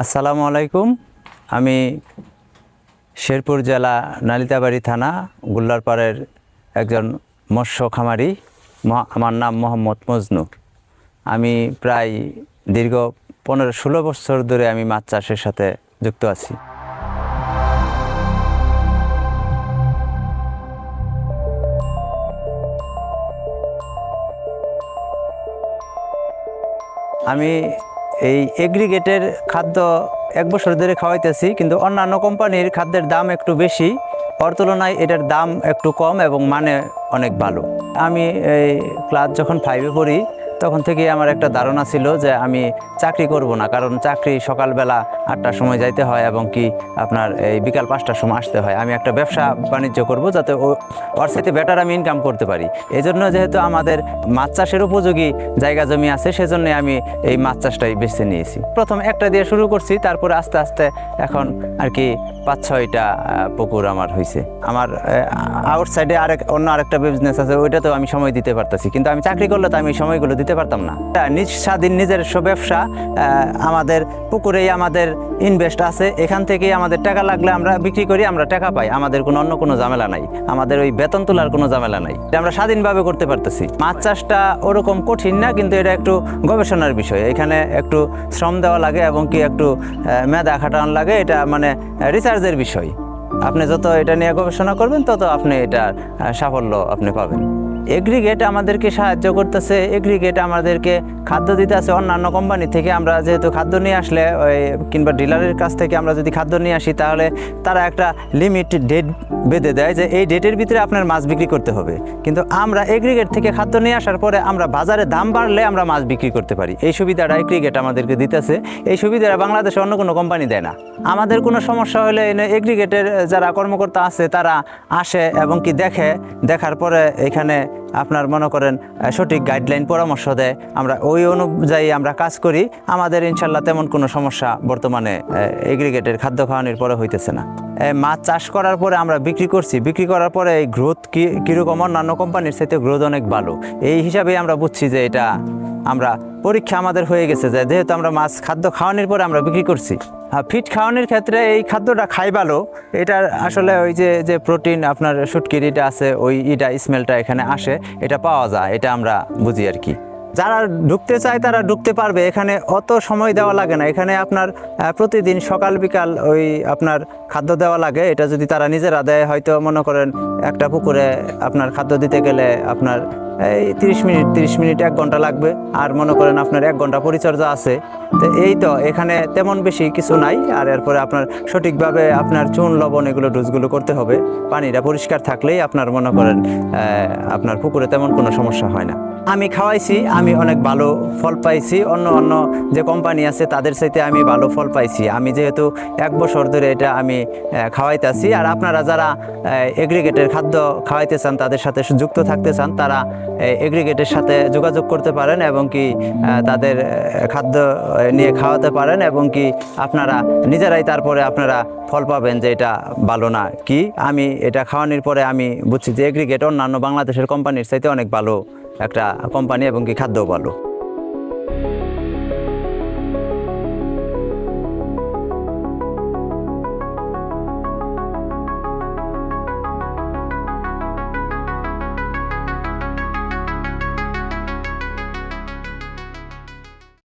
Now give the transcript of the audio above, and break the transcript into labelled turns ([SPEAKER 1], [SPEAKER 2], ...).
[SPEAKER 1] আসসালামু আলাইকুম। আমি শেরপুর জেলা নালিতাবাড়ি থানা গুল্লারপাড়ের একজন মৎস্য খামারি। আমার নাম মোহাম্মদ মজনু। আমি প্রায় দীর্ঘ 15-16 বছর ধরে আমি মাছ চাষের সাথে যুক্ত আছি। আমি এই এগ্রিগেটের খাদ্য 1 বছর ধরে খাওয়াইতেছি, কিন্তু অন্যান্য কোম্পানির খাদ্যের দাম একটু বেশি, ওর তুলনায় এটার দাম একটু কম এবং মানে অনেক ভালো। আমি এই ক্লাস যখন 5-এ পড়ি তখন থেকে আমার একটা ধারণা ছিল যে আমি চাকরি করব না, কারণ চাকরি সকালবেলা 8টার সময় যাইতে হয় এবং কি আপনার এই বিকাল 5টার সময় আসতে হয়। আমি একটা ব্যবসা বাণিজ্য করব যাতে ওর সাথে বেটার আমি ইনকাম করতে পারি। এই জন্য যেহেতু আমাদের মাছ চাষের উপযোগী জায়গা জমি আছে, সেজন্য আমি এই মাছ চাষটাই বেছে নিয়েছি। প্রথম একটা দিয়ে শুরু করছি, তারপরে আস্তে আস্তে এখন আর কি 5-6টা পুকুর আমার হয়েছে। আমার আউটসাইডে অন্য আরেকটা বিজনেস আছে, ওইটাতেও আমি সময় দিতে পারতেছি, কিন্তু আমি চাকরি করলে তো আমি সময়গুলো দিতে পারতাম না। নিজ স্বাধীন নিজস্ব ব্যবসা, আমাদের পুকুরেই আমাদের ইনভেস্ট আছে, এখান থেকেই আমাদের টাকা লাগলে আমরা বিক্রি করি, আমরা টাকা পাই। আমাদের অন্য কোনো ঝামেলা নাই, আমাদের ওই বেতন তোলার কোনো ঝামেলা নাই, আমরা স্বাধীনভাবে করতে পারতেছি। মাছ চাষটা ওরকম কঠিন না, কিন্তু এটা একটু গবেষণার বিষয়। এখানে একটু শ্রম দেওয়া লাগে এবং কি একটু মেধা খাটানো লাগে। এটা মানে রিসার্চের বিষয়। আপনি যত এটা নিয়ে গবেষণা করবেন তত আপনি এটার সাফল্য আপনি পাবেন। এগ্রিগেট আমাদেরকে সাহায্য করতেছে। এগ্রিগেট আমাদেরকে খাদ্য দিতে আছে অন্যান্য কোম্পানি থেকে। আমরা যেহেতু খাদ্য নিয়ে আসলে ওই কিংবা ডিলারের কাছ থেকে আমরা যদি খাদ্য নিয়ে আসি, তাহলে তারা একটা লিমিট ডেট বেঁধে দেয় যে এই ডেটের ভিতরে আপনার মাছ বিক্রি করতে হবে। কিন্তু আমরা এগ্রিগেট থেকে খাদ্য নিয়ে আসার পরে আমরা বাজারে দাম বাড়লে আমরা মাছ বিক্রি করতে পারি। এই সুবিধাটা এগ্রিগেট আমাদেরকে দিতেছে। এই সুবিধাটা বাংলাদেশে অন্য কোনো কোম্পানি দেয় না। আমাদের কোনো সমস্যা হলে এগ্রিগেটের যারা কর্মকর্তা আছে তারা আসে এবং কি দেখার পরে এখানে আপনার মনে করেন সঠিক গাইডলাইন পরামর্শ দেয়। আমরা ওই অনুযায়ী আমরা কাজ করি। আমাদের ইনশাল্লাহ তেমন কোনো সমস্যা বর্তমানে এগ্রিগেটের খাদ্য খাওয়ানোর পরে হইতেছে না। মাছ চাষ করার পরে আমরা বিক্রি করছি। বিক্রি করার পরে এই গ্রোথ কীরকম অন্যান্য কোম্পানির সাথে গ্রোথ অনেক ভালো। এই হিসাবেই আমরা বুঝছি যে এটা আমরা পরীক্ষা আমাদের হয়ে গেছে, যে যেহেতু আমরা মাছ খাদ্য খাওয়ানোর পরে আমরা বিক্রি করছি। ফিড খাওয়ানোর ক্ষেত্রে এই খাদ্যটা খাই ভালো। এটার আসলে ওই যে প্রোটিন আপনার শুটকির এটা আছে, ওই স্মেলটা এখানে আসে, এটা পাওয়া যায়, এটা আমরা বুঝি আর কি। যারা ঢুকতে চায় তারা ঢুকতে পারবে। এখানে অত সময় দেওয়া লাগে না। এখানে আপনার প্রতিদিন সকাল বিকাল ওই আপনার খাদ্য দেওয়া লাগে। এটা যদি তারা নিজেরা দেয়, হয়তো মনে করেন একটা পুকুরে আপনার খাদ্য দিতে গেলে আপনার এই 30 মিনিট 1 ঘন্টা লাগবে। আর মনে করেন আপনার 1 ঘন্টা পরিচর্যা আছে। তো এই তো এখানে তেমন বেশি কিছু নাই। আর এরপরে আপনার সঠিকভাবে আপনার চুন লবণ এগুলো ডোজগুলো করতে হবে। পানিটা পরিষ্কার থাকলেই আপনার মনে করেন আপনার পুকুরে তেমন কোনো সমস্যা হয় না। আমি খাওয়াইছি, আমি অনেক ভালো ফল পাইছি। অন্য যে কোম্পানি আছে তাদের সাথে আমি ভালো ফল পাইছি। আমি যেহেতু 1 বছর ধরে এটা আমি খাওয়াইতেছি। আর আপনারা যারা এগ্রিগেটের খাদ্য খাওয়াইতে চান, তাদের সাথে যুক্ত থাকতে চান, তারা এগ্রিগেটের সাথে যোগাযোগ করতে পারেন এবং কি তাদের খাদ্য নিয়ে খাওয়াতে পারেন এবং কি আপনারা নিজেরাই তারপরে আপনারা ফল পাবেন যে এটা ভালো না কি। আমি এটা খাওয়ানোর পরে আমি বুঝছি যে এগ্রিগেট অন্যান্য বাংলাদেশের কোম্পানির চাইতে অনেক ভালো একটা কোম্পানি এবং কি খাদ্যও ভালো।